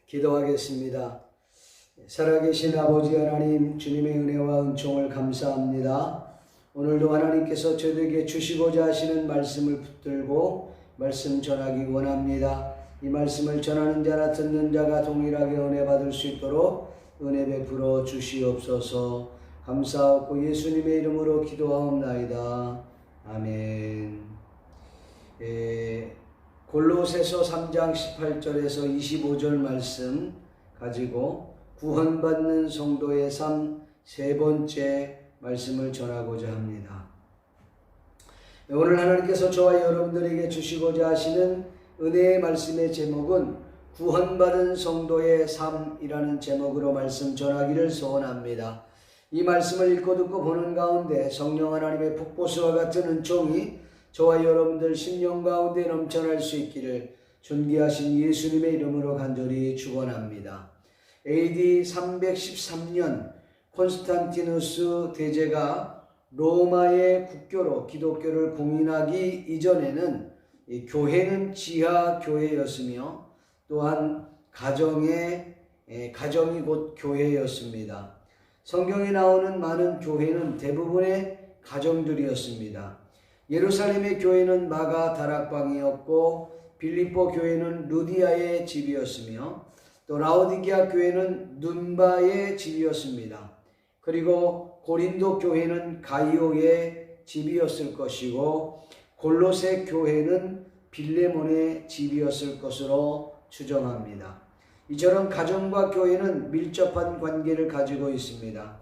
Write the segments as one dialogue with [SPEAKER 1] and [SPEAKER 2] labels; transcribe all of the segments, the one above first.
[SPEAKER 1] 기도하겠습니다. 살아계신 아버지 하나님, 주님의 은혜와 은총을 감사합니다. 오늘도 하나님께서 저에게 주시고자 하시는 말씀을 붙들고 말씀 전하기 원합니다. 이 말씀을 전하는 자나 듣는 자가 동일하게 은혜 받을 수 있도록 은혜 베풀어 주시옵소서. 감사하고 예수님의 이름으로 기도하옵나이다. 아멘. 골로새서 3장 18절에서 25절 말씀 가지고 구원받는 성도의 삶 세 번째 말씀을 전하고자 합니다. 오늘 하나님께서 저와 여러분들에게 주시고자 하시는 은혜의 말씀의 제목은 구원받은 성도의 삶이라는 제목으로 말씀 전하기를 소원합니다. 이 말씀을 읽고 듣고 보는 가운데 성령 하나님의 폭포수와 같은 은총이 저와 여러분들 심령 가운데 넘쳐날 수 있기를 존귀하신 예수님의 이름으로 간절히 축원합니다. AD 313년 콘스탄티누스 대제가 로마의 국교로 기독교를 공인하기 이전에는 이 교회는 지하 교회였으며 또한 가정이 곧 교회였습니다. 성경에 나오는 많은 교회는 대부분의 가정들이었습니다. 예루살렘의 교회는 마가 다락방이었고 빌립보 교회는 루디아의 집이었으며 또 라오디게아 교회는 눈바의 집이었습니다. 그리고 고린도 교회는 가이오의 집이었을 것이고 골로새 교회는 빌레몬의 집이었을 것으로 추정합니다. 이처럼 가정과 교회는 밀접한 관계를 가지고 있습니다.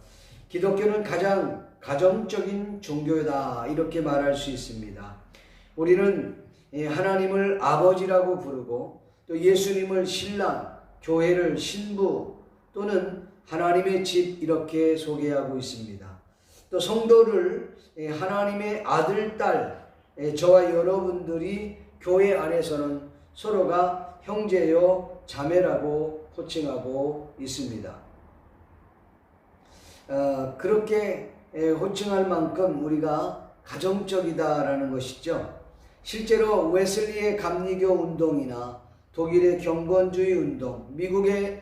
[SPEAKER 1] 기독교는 가장 가정적인 종교다 이렇게 말할 수 있습니다. 우리는 하나님을 아버지라고 부르고 또 예수님을 신랑, 교회를 신부 또는 하나님의 집 이렇게 소개하고 있습니다. 또 성도를 하나님의 아들, 딸, 저와 여러분들이 교회 안에서는 서로가 형제요 자매라고 호칭하고 있습니다. 그렇게 호칭할 만큼 우리가 가정적이다라는 것이죠. 실제로 웨슬리의 감리교 운동이나 독일의 경건주의 운동, 미국의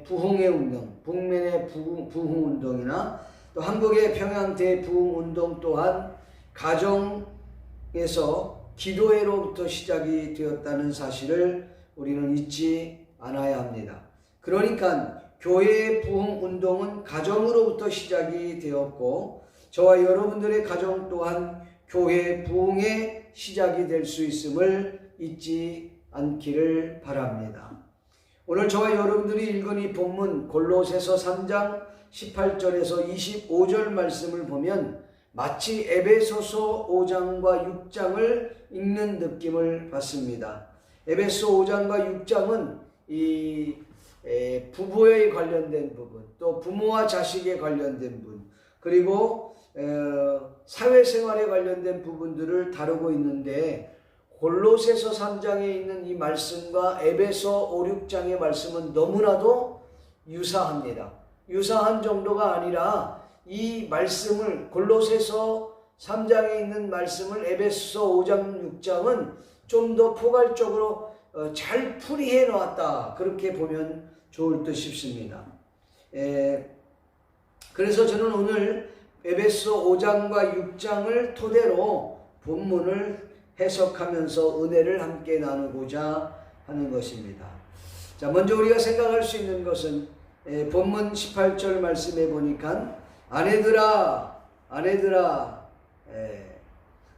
[SPEAKER 1] 부흥의 운동, 북면의 부흥 운동이나 또 한국의 평양 대부흥 운동 또한 가정에서 기도회로부터 시작이 되었다는 사실을 우리는 잊지 않아야 합니다. 그러니까 교회의 부흥 운동은 가정으로부터 시작이 되었고 저와 여러분들의 가정 또한 교회 부흥의 시작이 될 수 있음을 잊지 않기를 바랍니다. 오늘 저와 여러분들이 읽은 이 본문 골로새서 3장 18절에서 25절 말씀을 보면 마치 에베소서 5장과 6장을 읽는 느낌을 받습니다. 에베소 5장과 6장은 이 부부에 관련된 부분, 또 부모와 자식에 관련된 부분, 그리고 사회생활에 관련된 부분들을 다루고 있는데 골로새서 3장에 있는 이 말씀과 에베소 5, 6장의 말씀은 너무나도 유사합니다. 유사한 정도가 아니라 이 말씀을 골로새서 3장에 있는 말씀을 에베소 5장, 6장은 좀 더 포괄적으로 잘 풀이해 놓았다 그렇게 보면 좋을 듯 싶습니다. 그래서 저는 오늘 에베소 5장과 6장을 토대로 본문을 해석하면서 은혜를 함께 나누고자 하는 것입니다. 자, 먼저 우리가 생각할 수 있는 것은 본문 18절 말씀에 보니까 아내들아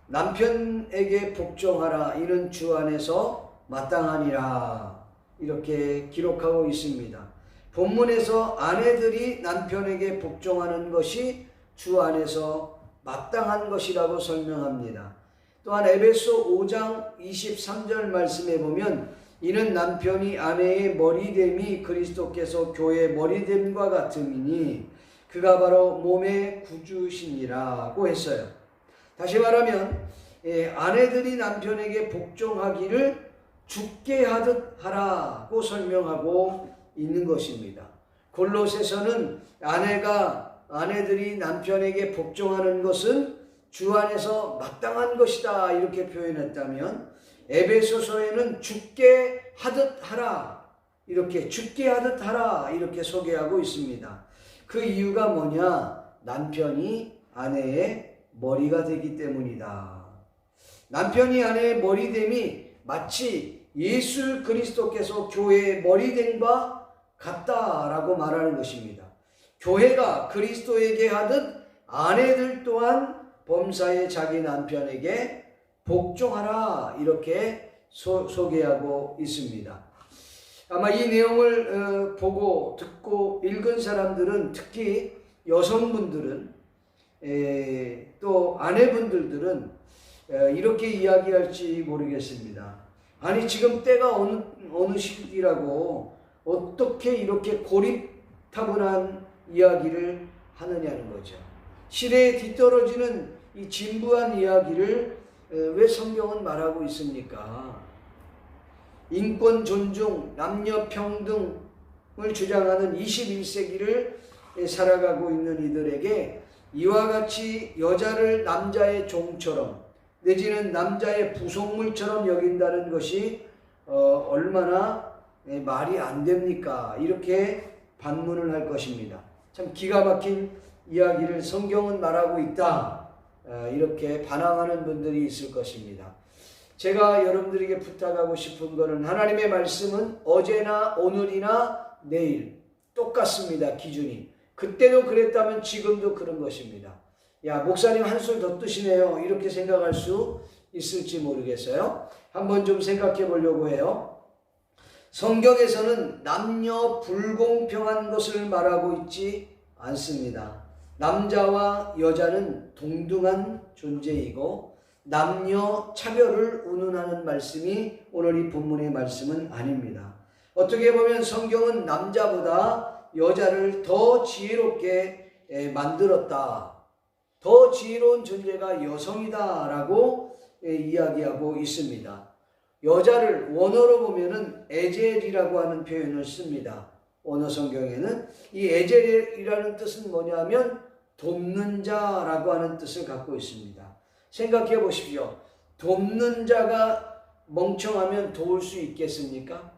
[SPEAKER 1] 남편에게 복종하라 이는 주 안에서 마땅하니라 이렇게 기록하고 있습니다. 본문에서 아내들이 남편에게 복종하는 것이 주 안에서 마땅한 것이라고 설명합니다. 또한 에베소 5장 23절 말씀에 보면 이는 남편이 아내의 머리됨이 그리스도께서 교회의 머리됨과 같음이니 그가 바로 몸의 구주시니라고 했어요. 다시 말하면 아내들이 남편에게 복종하기를 죽게 하듯 하라고 설명하고 있는 것입니다. 골로새서는 아내들이 남편에게 복종하는 것은 주 안에서 마땅한 것이다 이렇게 표현했다면 에베소서에는 죽게 하듯 하라 이렇게 죽게 하듯 하라 이렇게 소개하고 있습니다. 그 이유가 뭐냐? 남편이 아내의 머리가 되기 때문이다. 남편이 아내의 머리됨이 마치 예수 그리스도께서 교회의 머리됨과 같다라고 말하는 것입니다. 교회가 그리스도에게 하듯 아내들 또한 범사에 자기 남편에게 복종하라 이렇게 소개하고 있습니다. 아마 이 내용을 보고 듣고 읽은 사람들은, 특히 여성분들은, 또 아내분들은 이렇게 이야기할지 모르겠습니다. 아니 지금 때가 어느 시기라고 어떻게 이렇게 고리타분한 이야기를 하느냐는 거죠. 시대에 뒤떨어지는 이 진부한 이야기를 왜 성경은 말하고 있습니까? 인권 존중, 남녀 평등을 주장하는 21세기를 살아가고 있는 이들에게 이와 같이 여자를 남자의 종처럼 내지는 남자의 부속물처럼 여긴다는 것이 얼마나 말이 안 됩니까? 이렇게 반문을 할 것입니다. 참 기가 막힌 이야기를 성경은 말하고 있다. 이렇게 반항하는 분들이 있을 것입니다. 제가 여러분들에게 부탁하고 싶은 것은, 하나님의 말씀은 어제나 오늘이나 내일 똑같습니다. 기준이. 그때도 그랬다면 지금도 그런 것입니다. 야, 목사님 한술 더 뜨시네요. 이렇게 생각할 수 있을지 모르겠어요. 한번 좀 생각해 보려고 해요. 성경에서는 남녀 불공평한 것을 말하고 있지 않습니다. 남자와 여자는 동등한 존재이고 남녀 차별을 운운하는 말씀이 오늘 이 본문의 말씀은 아닙니다. 어떻게 보면 성경은 남자보다 여자를 더 지혜롭게 만들었다. 더 지혜로운 존재가 여성이다 라고 이야기하고 있습니다. 여자를 원어로 보면은 에젤이라고 하는 표현을 씁니다. 원어 성경에는 이 에젤이라는 뜻은 뭐냐면 돕는 자라고 하는 뜻을 갖고 있습니다. 생각해 보십시오. 돕는 자가 멍청하면 도울 수 있겠습니까?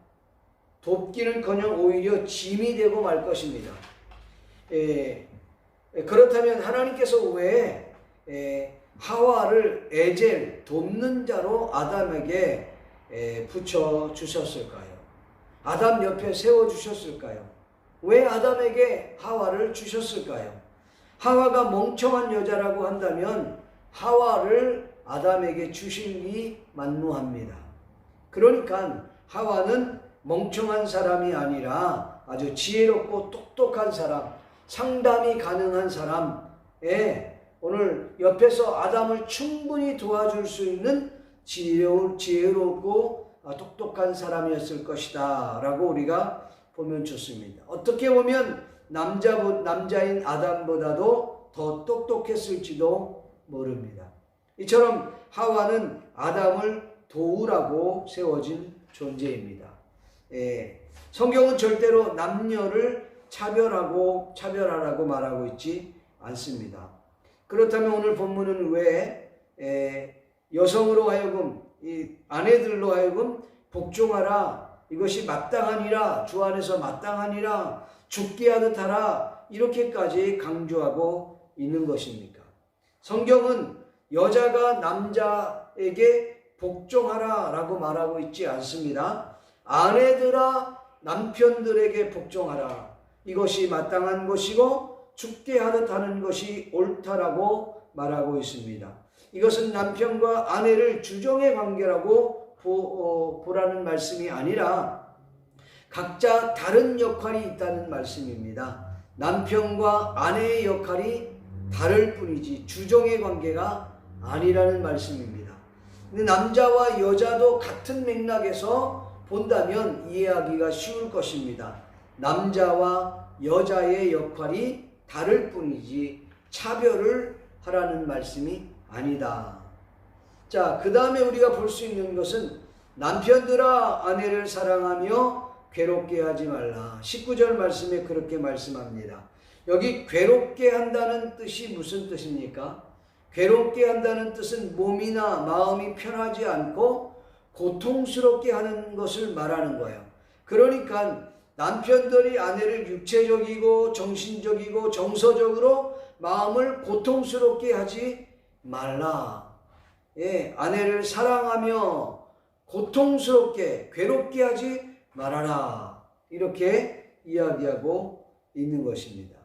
[SPEAKER 1] 돕기는커녕 오히려 짐이 되고 말 것입니다. 그렇다면 하나님께서 왜 하와를 에젤, 돕는 자로 아담에게 붙여주셨을까요? 아담 옆에 세워주셨을까요? 왜 아담에게 하와를 주셨을까요? 하와가 멍청한 여자라고 한다면 하와를 아담에게 주심이 만무합니다. 그러니까 하와는 멍청한 사람이 아니라 아주 지혜롭고 똑똑한 사람, 상담이 가능한 사람에 오늘 옆에서 아담을 충분히 도와줄 수 있는 지혜롭고 똑똑한 사람이었을 것이다 라고 우리가 보면 좋습니다. 어떻게 보면 남자인 아담보다도 더 똑똑했을지도 모릅니다. 이처럼 하와는 아담을 도우라고 세워진 존재입니다. 성경은 절대로 남녀를 차별하라고 말하고 있지 않습니다. 그렇다면 오늘 본문은 왜 여성으로 하여금, 이 아내들로 하여금 복종하라, 이것이 마땅하니라, 주 안에서 마땅하니라, 죽게 하듯 하라, 이렇게까지 강조하고 있는 것입니까? 성경은 여자가 남자에게 복종하라 라고 말하고 있지 않습니다. 아내들아 남편들에게 복종하라, 이것이 마땅한 것이고 죽게 하듯 하는 것이 옳다라고 말하고 있습니다. 이것은 남편과 아내를 주종의 관계라고 보라는 말씀이 아니라 각자 다른 역할이 있다는 말씀입니다. 남편과 아내의 역할이 다를 뿐이지 주종의 관계가 아니라는 말씀입니다. 근데 남자와 여자도 같은 맥락에서 본다면 이해하기가 쉬울 것입니다. 남자와 여자의 역할이 다를 뿐이지 차별을 하라는 말씀이 아니다. 자, 그 다음에 우리가 볼 수 있는 것은 남편들아 아내를 사랑하며 괴롭게 하지 말라. 19절 말씀에 그렇게 말씀합니다. 여기 괴롭게 한다는 뜻이 무슨 뜻입니까? 괴롭게 한다는 뜻은 몸이나 마음이 편하지 않고 고통스럽게 하는 것을 말하는 거예요. 그러니까 남편들이 아내를 육체적이고 정신적이고 정서적으로 마음을 고통스럽게 하지 말라. 예, 아내를 사랑하며 고통스럽게 괴롭게 하지 말아라. 이렇게 이야기하고 있는 것입니다.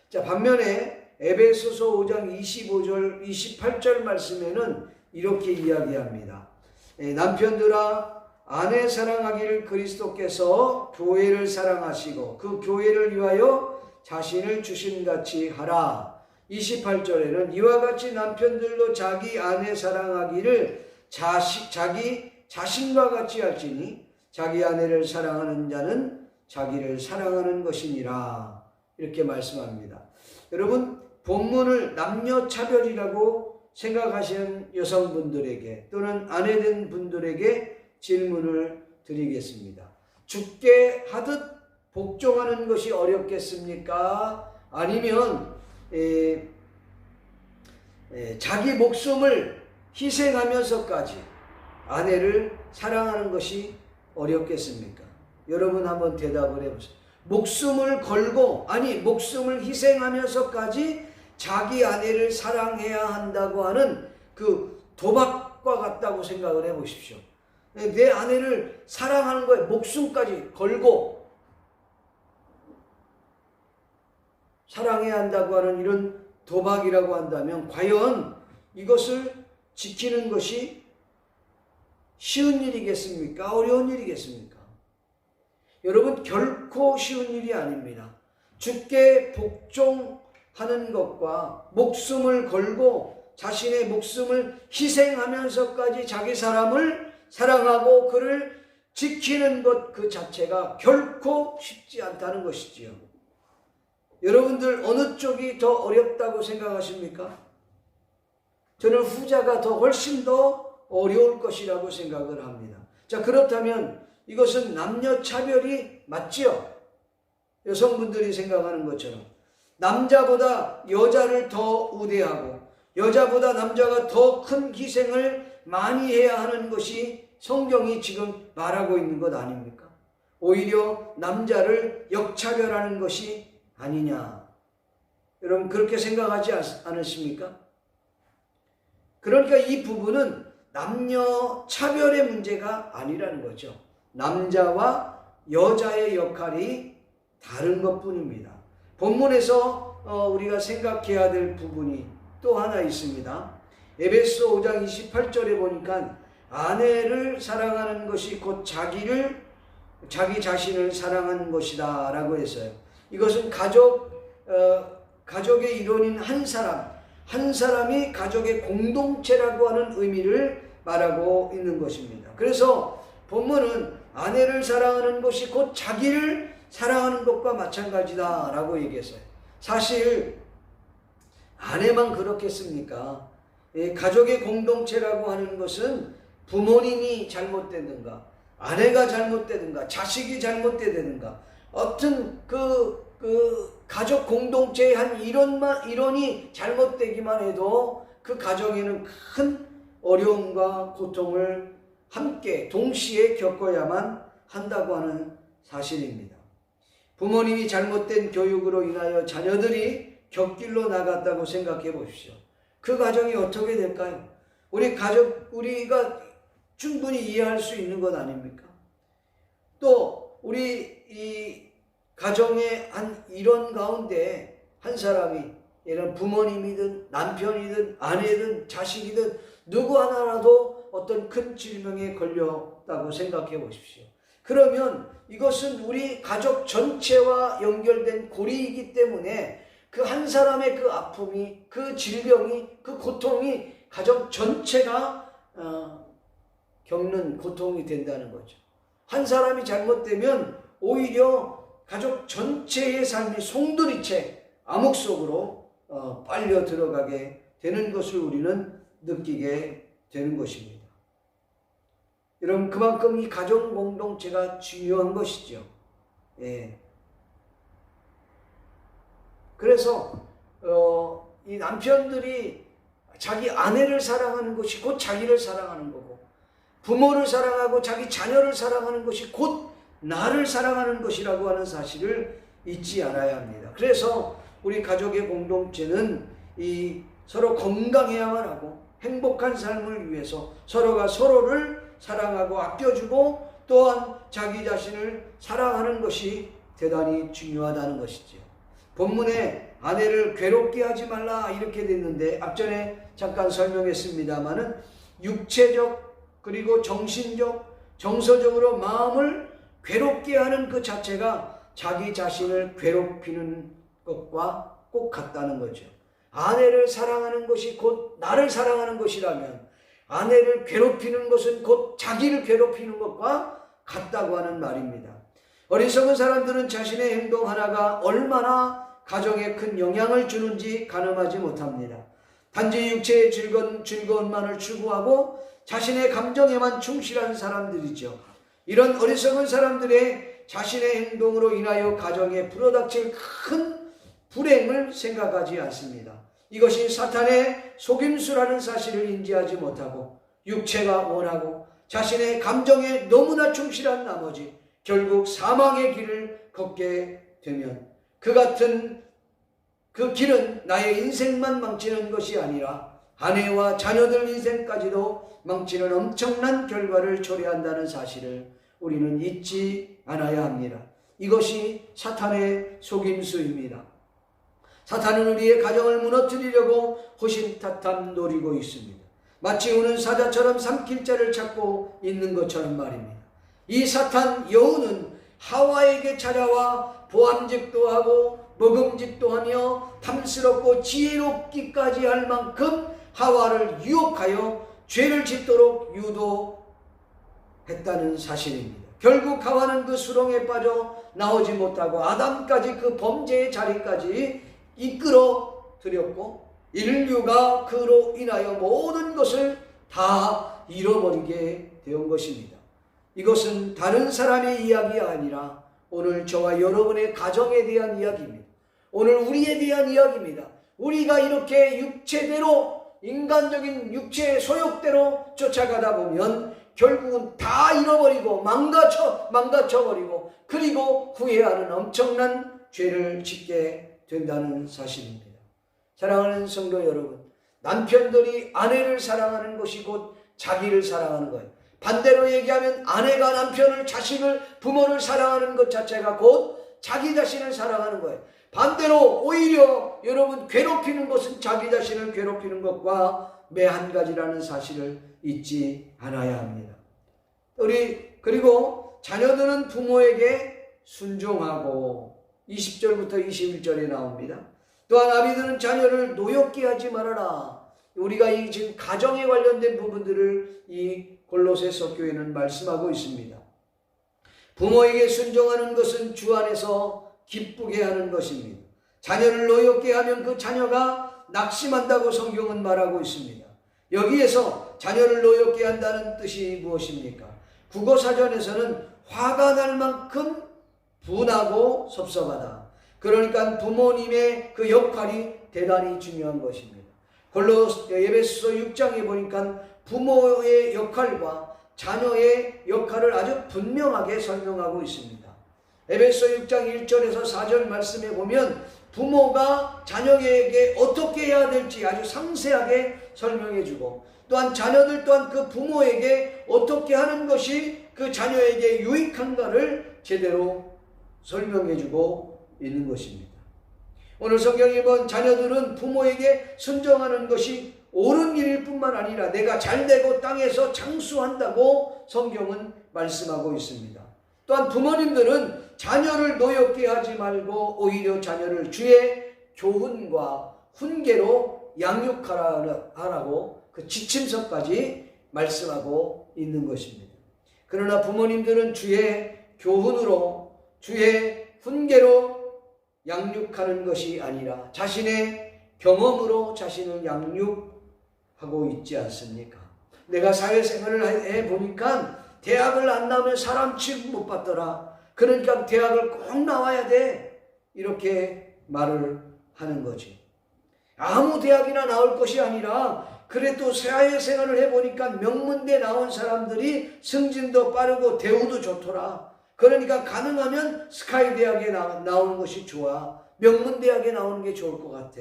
[SPEAKER 1] 자, 반면에 에베소서 5장 25절 28절 말씀에는 이렇게 이야기합니다. 남편들아 아내 사랑하기를 그리스도께서 교회를 사랑하시고 그 교회를 위하여 자신을 주심같이 하라. 28절에는 이와 같이 남편들도 자기 아내 사랑하기를 자기 자신과 같이 할지니 자기 아내를 사랑하는 자는 자기를 사랑하는 것이니라. 이렇게 말씀합니다. 여러분, 본문을 남녀 차별이라고 생각하시는 여성분들에게 또는 아내된 분들에게 질문을 드리겠습니다. 죽게 하듯 복종하는 것이 어렵겠습니까? 아니면 자기 목숨을 희생하면서까지 아내를 사랑하는 것이 어렵겠습니까? 여러분 한번 대답을 해보세요. 목숨을 걸고, 아니 목숨을 희생하면서까지 자기 아내를 사랑해야 한다고 하는 그 도박과 같다고 생각을 해보십시오. 내 아내를 사랑하는 거에 목숨까지 걸고 사랑해야 한다고 하는 이런 도박이라고 한다면 과연 이것을 지키는 것이 쉬운 일이겠습니까? 어려운 일이겠습니까? 여러분, 결코 쉬운 일이 아닙니다. 주께 복종하는 것과 목숨을 걸고 자신의 목숨을 희생하면서까지 자기 사람을 사랑하고 그를 지키는 것 그 자체가 결코 쉽지 않다는 것이지요. 여러분들 어느 쪽이 더 어렵다고 생각하십니까? 저는 후자가 더 훨씬 더 어려울 것이라고 생각을 합니다. 자, 그렇다면 이것은 남녀 차별이 맞지요? 여성분들이 생각하는 것처럼 남자보다 여자를 더 우대하고 여자보다 남자가 더 큰 희생을 많이 해야 하는 것이 성경이 지금 말하고 있는 것 아닙니까? 오히려 남자를 역차별하는 것이 아니냐. 여러분 그렇게 생각하지 않으십니까? 그러니까 이 부분은 남녀 차별의 문제가 아니라는 거죠. 남자와 여자의 역할이 다른 것뿐입니다. 본문에서 우리가 생각해야 될 부분이 또 하나 있습니다. 에베소 5장 28절에 보니까 아내를 사랑하는 것이 곧 자기 자신을 사랑하는 것이다 라고 했어요. 이것은 가족의 일원인 한 사람이 가족의 공동체라고 하는 의미를 말하고 있는 것입니다. 그래서 본문은 아내를 사랑하는 것이 곧 자기를 사랑하는 것과 마찬가지다 라고 얘기했어요. 사실 아내만 그렇겠습니까? 가족의 공동체라고 하는 것은 부모님이 잘못되든가 아내가 잘못되든가 자식이 잘못되든가 어떤 그 가족 공동체의 한 일원이 잘못되기만 해도 그 가정에는 큰 어려움과 고통을 함께 동시에 겪어야만 한다고 하는 사실입니다. 부모님이 잘못된 교육으로 인하여 자녀들이 곁길로 나갔다고 생각해 보십시오. 그 가정이 어떻게 될까요? 우리가 충분히 이해할 수 있는 것 아닙니까? 또 우리 이 가정의 한 일원 가운데 한 사람이 이런 부모님이든 남편이든 아내든 자식이든 누구 하나라도 어떤 큰 질병에 걸렸다고 생각해 보십시오. 그러면 이것은 우리 가족 전체와 연결된 고리이기 때문에 그 한 사람의 그 아픔이, 그 질병이, 그 고통이 가족 전체가 겪는 고통이 된다는 거죠. 한 사람이 잘못되면 오히려 가족 전체의 삶이 송두리째 암흑 속으로 빨려 들어가게 되는 것을 우리는 느끼게 되는 것입니다. 여러분 그만큼 이 가족 공동체가 중요한 것이죠. 예. 그래서 이 남편들이 자기 아내를 사랑하는 것이 곧 자기를 사랑하는 거고 부모를 사랑하고 자기 자녀를 사랑하는 것이 곧 나를 사랑하는 것이라고 하는 사실을 잊지 않아야 합니다. 그래서 우리 가족의 공동체는 이 서로 건강해야만 하고 행복한 삶을 위해서 서로가 서로를 사랑하고 아껴주고 또한 자기 자신을 사랑하는 것이 대단히 중요하다는 것이죠. 본문에 아내를 괴롭게 하지 말라 이렇게 됐는데 앞전에 잠깐 설명했습니다마는 육체적 그리고 정신적 정서적으로 마음을 괴롭게 하는 그 자체가 자기 자신을 괴롭히는 것과 꼭 같다는 거죠. 아내를 사랑하는 것이 곧 나를 사랑하는 것이라면 아내를 괴롭히는 것은 곧 자기를 괴롭히는 것과 같다고 하는 말입니다. 어리석은 사람들은 자신의 행동 하나가 얼마나 가정에 큰 영향을 주는지 가늠하지 못합니다. 단지 육체의 즐거움만을 추구하고 자신의 감정에만 충실한 사람들이죠. 이런 어리석은 사람들의 자신의 행동으로 인하여 가정에 불어닥칠 큰 불행을 생각하지 않습니다. 이것이 사탄의 속임수라는 사실을 인지하지 못하고 육체가 원하고 자신의 감정에 너무나 충실한 나머지 결국 사망의 길을 걷게 되면 그 길은 나의 인생만 망치는 것이 아니라 아내와 자녀들 인생까지도 망치는 엄청난 결과를 초래한다는 사실을 우리는 잊지 않아야 합니다. 이것이 사탄의 속임수입니다. 사탄은 우리의 가정을 무너뜨리려고 호신타탐 노리고 있습니다. 마치 우는 사자처럼 삼킬 자를 찾고 있는 것처럼 말입니다. 이 사탄 여우는 하와에게 찾아와 보암직도 하고 먹음직도 하며 탐스럽고 지혜롭기까지 할 만큼 하와를 유혹하여 죄를 짓도록 유도했다는 사실입니다. 결국 하와는 그 수렁에 빠져 나오지 못하고 아담까지 그 범죄의 자리까지 이끌어 들였고 인류가 그로 인하여 모든 것을 다 잃어버리게 된 것입니다. 이것은 다른 사람의 이야기가 아니라 오늘 저와 여러분의 가정에 대한 이야기입니다. 오늘 우리에 대한 이야기입니다. 우리가 이렇게 육체대로 인간적인 육체의 소욕대로 쫓아가다 보면 결국은 다 잃어버리고 망가져버리고 그리고 후회하는 엄청난 죄를 짓게 된다는 사실입니다. 사랑하는 성도 여러분, 남편들이 아내를 사랑하는 것이 곧 자기를 사랑하는 거예요. 반대로 얘기하면 아내가 남편을, 자식을, 부모를 사랑하는 것 자체가 곧 자기 자신을 사랑하는 거예요. 반대로 오히려 여러분 괴롭히는 것은 자기 자신을 괴롭히는 것과 매 한 가지라는 사실을 잊지 않아야 합니다. 그리고 자녀들은 부모에게 순종하고 20절부터 21절에 나옵니다. 또한 아비들은 자녀를 노엽게 하지 말아라. 우리가 이 지금 가정에 관련된 부분들을 이 골로새서 교회는 말씀하고 있습니다. 부모에게 순종하는 것은 주 안에서 기쁘게 하는 것입니다. 자녀를 노엽게 하면 그 자녀가 낙심한다고 성경은 말하고 있습니다. 여기에서 자녀를 노엽게 한다는 뜻이 무엇입니까? 국어사전에서는 화가 날 만큼 분하고 섭섭하다. 그러니까 부모님의 그 역할이 대단히 중요한 것입니다. 에베소서 6장에 보니까 부모의 역할과 자녀의 역할을 아주 분명하게 설명하고 있습니다. 에베소 6장 1절에서 4절 말씀에 보면 부모가 자녀에게 어떻게 해야 될지 아주 상세하게 설명해주고 또한 자녀들 또한 그 부모에게 어떻게 하는 것이 그 자녀에게 유익한가를 제대로 설명해주고 있는 것입니다. 오늘 성경에 본 자녀들은 부모에게 순종하는 것이 옳은 일일 뿐만 아니라 내가 잘되고 땅에서 장수한다고 성경은 말씀하고 있습니다. 또한 부모님들은 자녀를 노엽게 하지 말고 오히려 자녀를 주의 교훈과 훈계로 양육하라고 그 지침서까지 말씀하고 있는 것입니다. 그러나 부모님들은 주의 교훈으로 주의 훈계로 양육하는 것이 아니라 자신의 경험으로 자신을 양육하고 있지 않습니까? 내가 사회생활을 해보니까 대학을 안 나오면 사람 취급 못 받더라. 그러니까 대학을 꼭 나와야 돼. 이렇게 말을 하는 거지. 아무 대학이나 나올 것이 아니라 그래도 사회생활을 해보니까 명문대 나온 사람들이 승진도 빠르고 대우도 좋더라. 그러니까 가능하면 스카이 대학에 나오는 것이 좋아. 명문대학에 나오는 게 좋을 것 같아.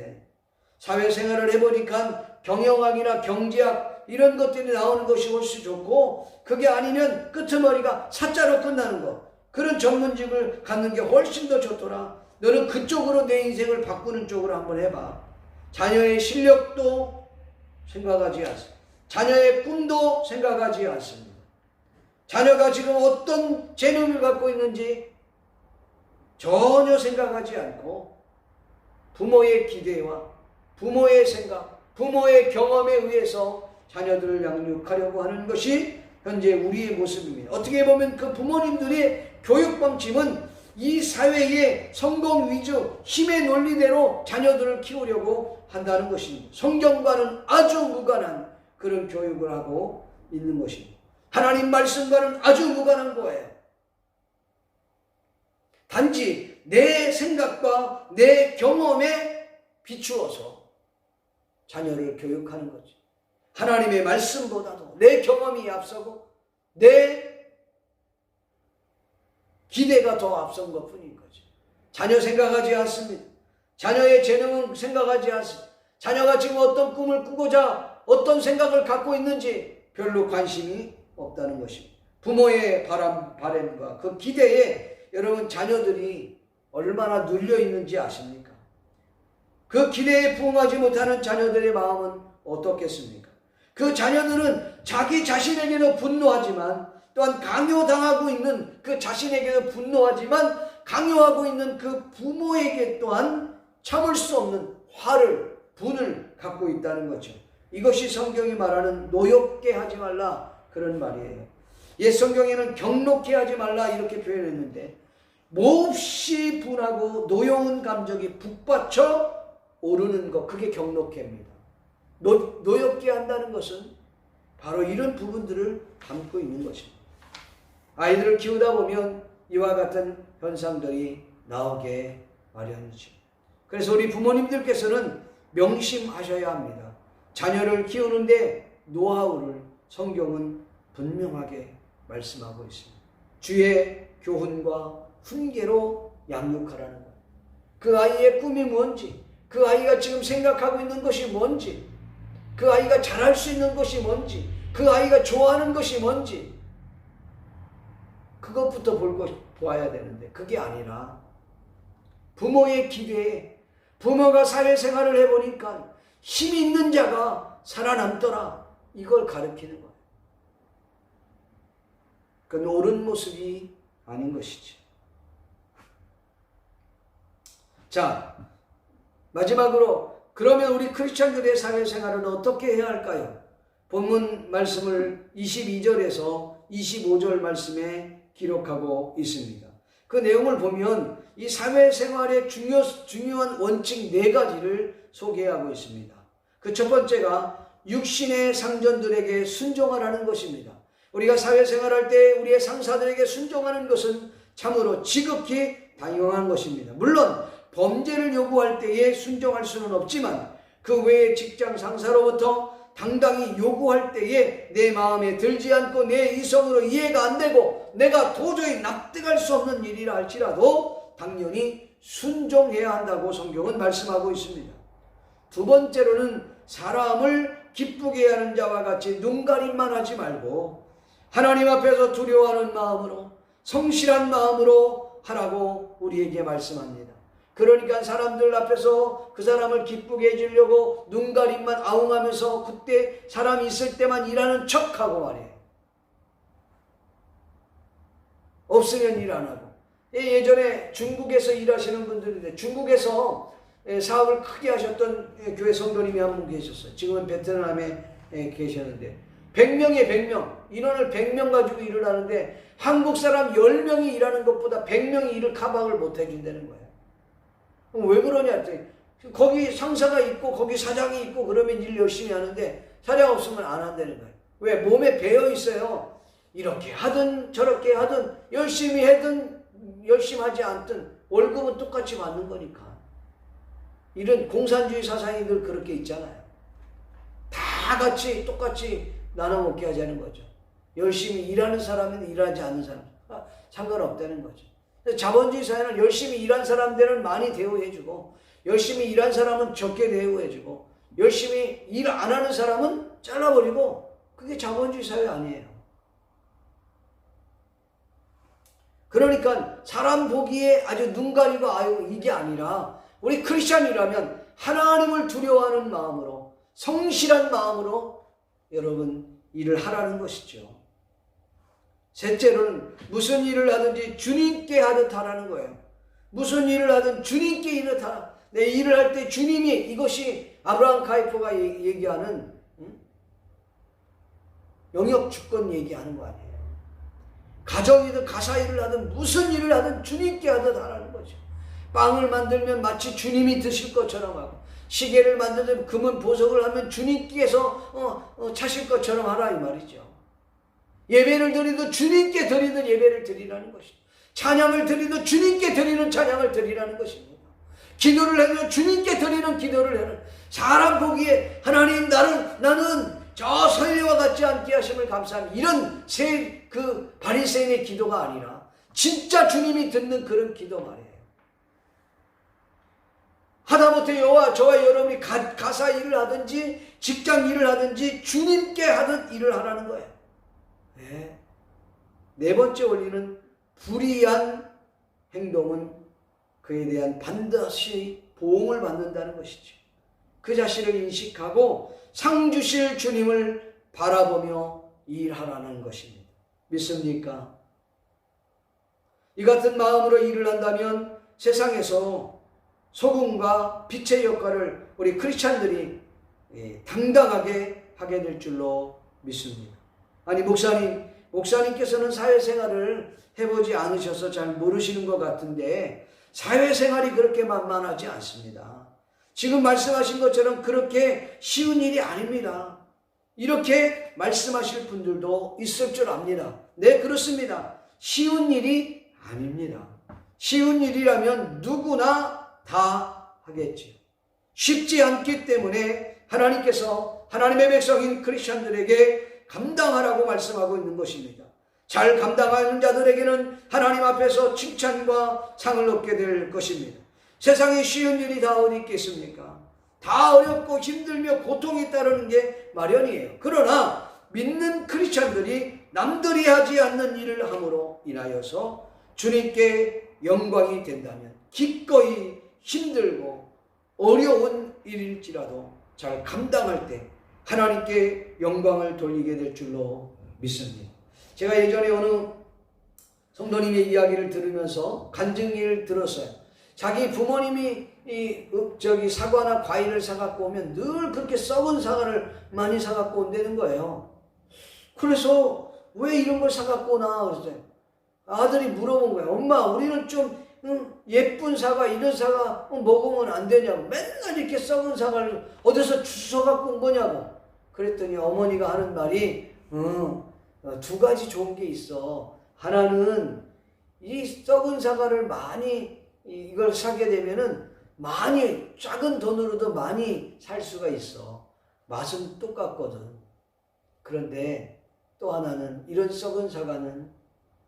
[SPEAKER 1] 사회생활을 해보니까 경영학이나 경제학 이런 것들이 나오는 것이 훨씬 좋고, 그게 아니면 끄트머리가 사자로 끝나는 거, 그런 전문직을 갖는 게 훨씬 더 좋더라. 너는 그쪽으로 내 인생을 바꾸는 쪽으로 한번 해봐. 자녀의 실력도 생각하지 않습니다. 자녀의 꿈도 생각하지 않습니다. 자녀가 지금 어떤 재능을 갖고 있는지 전혀 생각하지 않고 부모의 기대와 부모의 생각, 부모의 경험에 의해서 자녀들을 양육하려고 하는 것이 현재 우리의 모습입니다. 어떻게 보면 그 부모님들의 교육 방침은 이 사회의 성공 위주 힘의 논리대로 자녀들을 키우려고 한다는 것입니다. 성경과는 아주 무관한 그런 교육을 하고 있는 것입니다. 하나님 말씀과는 아주 무관한 거예요. 단지 내 생각과 내 경험에 비추어서 자녀를 교육하는 거죠. 하나님의 말씀보다도 내 경험이 앞서고 내 기대가 더 앞선 것뿐인 거죠. 자녀 생각하지 않습니다. 자녀의 재능은 생각하지 않습니다. 자녀가 지금 어떤 꿈을 꾸고자 어떤 생각을 갖고 있는지 별로 관심이 없다는 것입니다. 부모의 바람과 그 기대에 여러분 자녀들이 얼마나 눌려 있는지 아십니까? 그 기대에 부응하지 못하는 자녀들의 마음은 어떻겠습니까? 그 자녀들은 자기 자신에게도 분노하지만 또한 강요당하고 있는 그 자신에게도 분노하지만 강요하고 있는 그 부모에게 또한 참을 수 없는 화를, 분을 갖고 있다는 거죠. 이것이 성경이 말하는 노엽게 하지 말라 그런 말이에요. 옛 성경에는 경록게 하지 말라 이렇게 표현했는데 몹시 분하고 노여운 감정이 북받쳐 오르는 것, 그게 경록해입니다. 노엽게 한다는 것은 바로 이런 부분들을 담고 있는 것입니다. 아이들을 키우다 보면 이와 같은 현상들이 나오게 마련이죠. 그래서 우리 부모님들께서는 명심하셔야 합니다. 자녀를 키우는데 노하우를 성경은 분명하게 말씀하고 있습니다. 주의 교훈과 훈계로 양육하라는 것. 그 아이의 꿈이 뭔지, 그 아이가 지금 생각하고 있는 것이 뭔지, 그 아이가 잘할 수 있는 것이 뭔지, 그 아이가 좋아하는 것이 뭔지, 그것부터 보아야 되는데 그게 아니라 부모의 기대에, 부모가 사회생활을 해보니까 힘 있는 자가 살아남더라, 이걸 가르치는 거예요. 그건 옳은 모습이 아닌 것이지. 자, 마지막으로 그러면 우리 크리스천들의 사회생활은 어떻게 해야 할까요? 본문 말씀을 22절에서 25절 말씀에 기록하고 있습니다. 그 내용을 보면 이 사회생활의 중요한 원칙 4가지를 소개하고 있습니다. 그 첫 번째가 육신의 상전들에게 순종하라는 것입니다. 우리가 사회생활할 때 우리의 상사들에게 순종하는 것은 참으로 지극히 당연한 것입니다. 물론 범죄를 요구할 때에 순종할 수는 없지만 그 외에 직장 상사로부터 당당히 요구할 때에 내 마음에 들지 않고 내 이성으로 이해가 안 되고 내가 도저히 납득할 수 없는 일이라 할지라도 당연히 순종해야 한다고 성경은 말씀하고 있습니다. 두 번째로는 사람을 기쁘게 하는 자와 같이 눈가림만 하지 말고 하나님 앞에서 두려워하는 마음으로 성실한 마음으로 하라고 우리에게 말씀합니다. 그러니까 사람들 앞에서 그 사람을 기쁘게 해주려고 눈가림만 아웅하면서 그때 사람이 있을 때만 일하는 척하고 말이에요. 없으면 일 안 하고. 예전에 중국에서 일하시는 분들인데 중국에서 사업을 크게 하셨던 교회 성도님이 한 분 계셨어요. 지금은 베트남에 계셨는데 100명에 100명, 인원을 100명 가지고 일을 하는데 한국 사람 10명이 일하는 것보다 100명이 일을 커버를 못 해준다는 거예요. 왜 그러냐 했더니 거기 상사가 있고 거기 사장이 있고 그러면 일 열심히 하는데 사장 없으면 안 한다는 거예요. 왜? 몸에 배어 있어요. 이렇게 하든 저렇게 하든 열심히 하든 열심히 하지 않든 월급은 똑같이 받는 거니까. 이런 공산주의 사상이 늘 그렇게 있잖아요. 다 같이 똑같이 나눠 먹게 하자는 거죠. 열심히 일하는 사람은 일하지 않는 사람. 상관없다는 거죠. 자본주의 사회는 열심히 일한 사람들은 많이 대우해주고, 열심히 일한 사람은 적게 대우해주고, 열심히 일 안 하는 사람은 잘라버리고, 그게 자본주의 사회 아니에요. 그러니까 사람 보기에 아주 눈 가리고 아유 이게 아니라, 우리 크리스찬이라면 하나님을 두려워하는 마음으로, 성실한 마음으로 여러분 일을 하라는 것이죠. 셋째로는 무슨 일을 하든지 주님께 하듯 하라는 거예요. 무슨 일을 하든 주님께 일을 하라. 내 일을 할 때 주님이, 이것이 아브라함 카이퍼가 얘기하는 영역 주권 얘기하는 거 아니에요. 가정이든 가사 일을 하든 무슨 일을 하든 주님께 하듯 하라는 거죠. 빵을 만들면 마치 주님이 드실 것처럼 하고, 시계를 만들면 금은 보석을 하면 주님께서 차실 것처럼 하라 이 말이죠. 예배를 드리도 주님께 드리는 예배를 드리라는 것이죠. 찬양을 드리도 주님께 드리는 찬양을 드리라는 것입니다. 기도를 해도 주님께 드리는 기도를 해라. 사람 보기에 하나님 나는 저 서예와 같지 않게 하심을 감사합니다, 이런 그 바리새인의 기도가 아니라 진짜 주님이 듣는 그런 기도 말이에요. 하다못해 저와 여러분이 가사 일을 하든지 직장 일을 하든지 주님께 하던 일을 하라는 거예요. 네 번째 원리는 불의한 행동은 그에 대한 반드시 보응을 받는다는 것이죠. 그 자신을 인식하고 상 주실 주님을 바라보며 일하라는 것입니다. 믿습니까? 이 같은 마음으로 일을 한다면 세상에서 소금과 빛의 역할을 우리 크리스찬들이 당당하게 하게 될 줄로 믿습니다. 아니 목사님께서는 사회생활을 해보지 않으셔서 잘 모르시는 것 같은데, 사회생활이 그렇게 만만하지 않습니다. 지금 말씀하신 것처럼 그렇게 쉬운 일이 아닙니다. 이렇게 말씀하실 분들도 있을 줄 압니다. 네, 그렇습니다. 쉬운 일이 아닙니다. 쉬운 일이라면 누구나 다 하겠죠. 쉽지 않기 때문에 하나님께서 하나님의 백성인 크리스천들에게 감당하라고 말씀하고 있는 것입니다. 잘 감당하는 자들에게는 하나님 앞에서 칭찬과 상을 얻게 될 것입니다. 세상에 쉬운 일이 다 어디 있겠습니까? 다 어렵고 힘들며 고통이 따르는 게 마련이에요. 그러나 믿는 크리스천들이 남들이 하지 않는 일을 함으로 인하여서 주님께 영광이 된다면, 기꺼이 힘들고 어려운 일일지라도 잘 감당할 때 하나님께 영광을 돌리게 될 줄로 믿습니다. 제가 예전에 어느 성도님의 이야기를 들으면서 간증을 들었어요. 자기 부모님이 사과나 과일을 사갖고 오면 늘 그렇게 썩은 사과를 많이 사갖고 온다는 거예요. 그래서 왜 이런 걸 사갖고 오나 그랬어요. 아들이 물어본 거예요. 엄마, 우리는 좀 예쁜 사과, 이런 사과 먹으면 안 되냐고. 맨날 이렇게 썩은 사과를 어디서 주워 갖고 온 거냐고. 그랬더니 어머니가 하는 말이 두 가지 좋은 게 있어. 하나는 이 썩은 사과를 많이 이걸 사게 되면은 많이 작은 돈으로도 많이 살 수가 있어. 맛은 똑같거든. 그런데 또 하나는 이런 썩은 사과는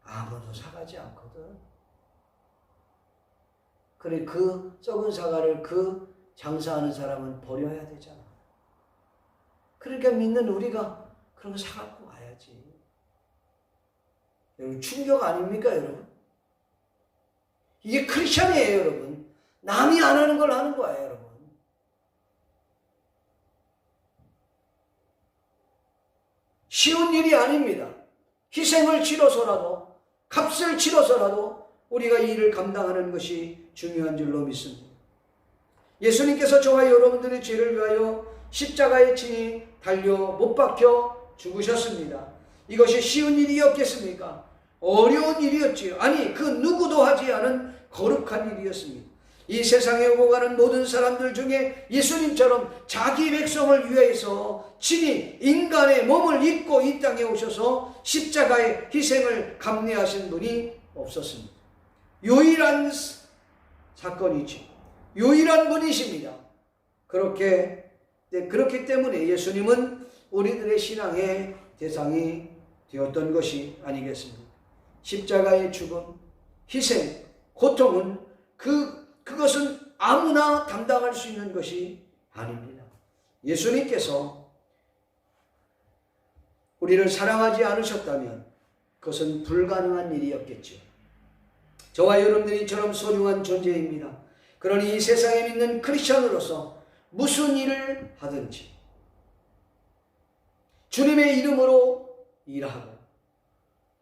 [SPEAKER 1] 아무도 사가지 않거든. 그래, 그 썩은 사과를 그 장사하는 사람은 버려야 되잖아. 그러니까 믿는 우리가 그런 거 사갖고 와야지. 여러분, 충격 아닙니까, 여러분? 이게 크리스천이에요, 여러분. 남이 안 하는 걸 하는 거예요, 여러분. 쉬운 일이 아닙니다. 희생을 치러서라도, 값을 치러서라도 우리가 이 일을 감당하는 것이 중요한 줄로 믿습니다. 예수님께서 저와 여러분들의 죄를 위하여 십자가에 친히 달려 못 박혀 죽으셨습니다. 이것이 쉬운 일이었겠습니까? 어려운 일이었지요. 아니, 그 누구도 하지 않은 거룩한 일이었습니다. 이 세상에 오고 가는 모든 사람들 중에 예수님처럼 자기 백성을 위해서 친히 인간의 몸을 입고 이 땅에 오셔서 십자가의 희생을 감내하신 분이 없었습니다. 유일한 사건이죠. 유일한 분이십니다. 그렇기 때문에 예수님은 우리들의 신앙의 대상이 되었던 것이 아니겠습니까? 십자가의 죽음, 희생, 고통은 그것은 아무나 감당할 수 있는 것이 아닙니다. 예수님께서 우리를 사랑하지 않으셨다면 그것은 불가능한 일이었겠죠. 저와 여러분들이 이처럼 소중한 존재입니다. 그러니 이 세상에 믿는 크리스천으로서 무슨 일을 하든지 주님의 이름으로 일하고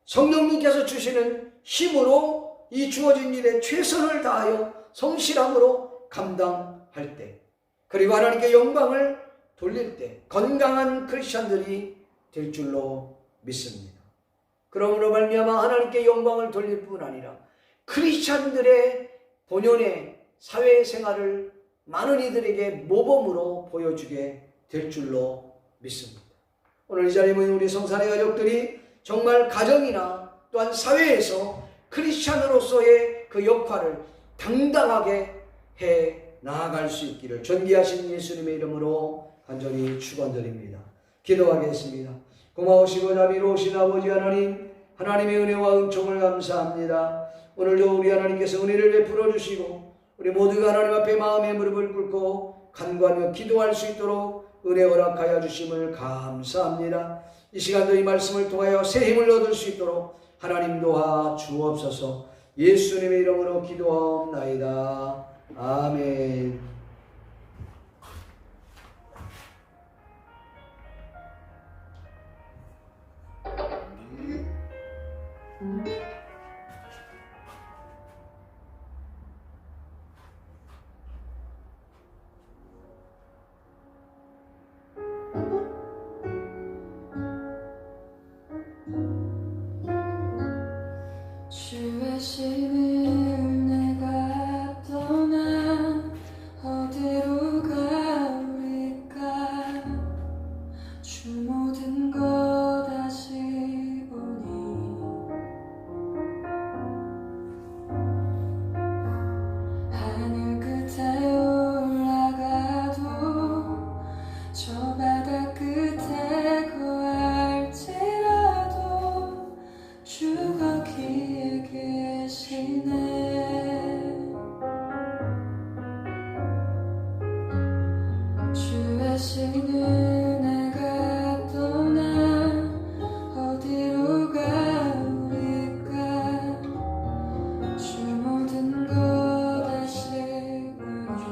[SPEAKER 1] 성령님께서 주시는 힘으로 이 주어진 일에 최선을 다하여 성실함으로 감당할 때, 그리고 하나님께 영광을 돌릴 때 건강한 크리스천들이 될 줄로 믿습니다. 그러므로 말미암아 하나님께 영광을 돌릴 뿐 아니라 크리스천들의 본연의 사회생활을 많은 이들에게 모범으로 보여주게 될 줄로 믿습니다. 오늘 이 자리에 모인 우리 성산의 가족들이 정말 가정이나 또한 사회에서 크리스찬으로서의 그 역할을 당당하게 해 나아갈 수 있기를 존귀하신 예수님의 이름으로 간절히 축원드립니다. 기도하겠습니다. 고마우시고 자비로우신 아버지 하나님, 하나님의 은혜와 은총을 감사합니다. 오늘도 우리 하나님께서 은혜를 베풀어 주시고 우리 모두가 하나님 앞에 마음의 무릎을 꿇고 간구하며 기도할 수 있도록 은혜 허락하여 주심을 감사합니다. 이 시간도 이 말씀을 통하여 새 힘을 얻을 수 있도록 하나님 도와 주옵소서. 예수님의 이름으로 기도하옵나이다. 아멘.
[SPEAKER 2] 주의 신을 내가 떠나 어디로 가리까 주 모든 것 다시 보니 하늘 끝에 올라가도 저 바다 끝에 거할지라도 주가 거기에 계시네. 주의 신을 내가 떠나 어디로 가리까 주 모든 것 다시 보니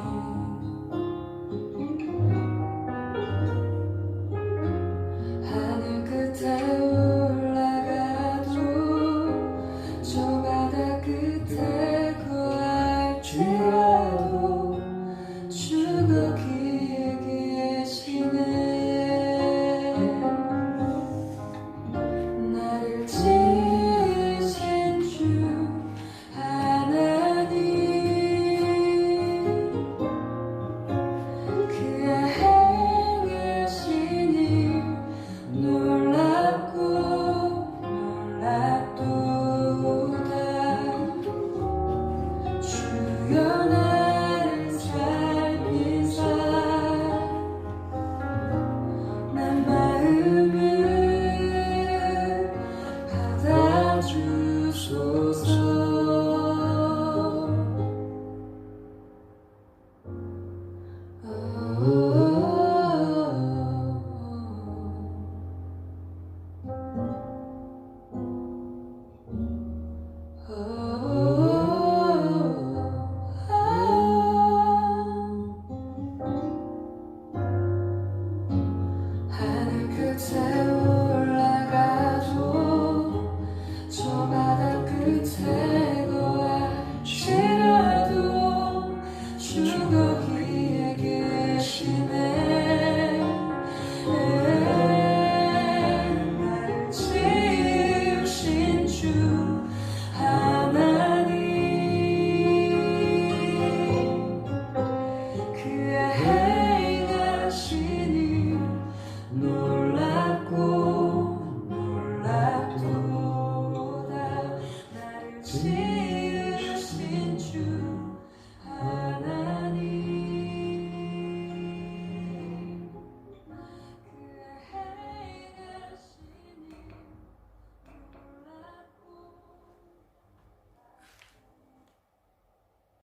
[SPEAKER 2] 하늘 끝에 올라가도 저 바다 끝에 거할지라도 주 거기에 계시네. 나를 지으신 주 하나님, 그의 행하신 일 놀랍고 놀랍도다. 주여 나를 살피사 난 마음을 받아주소서. 하늘 끝에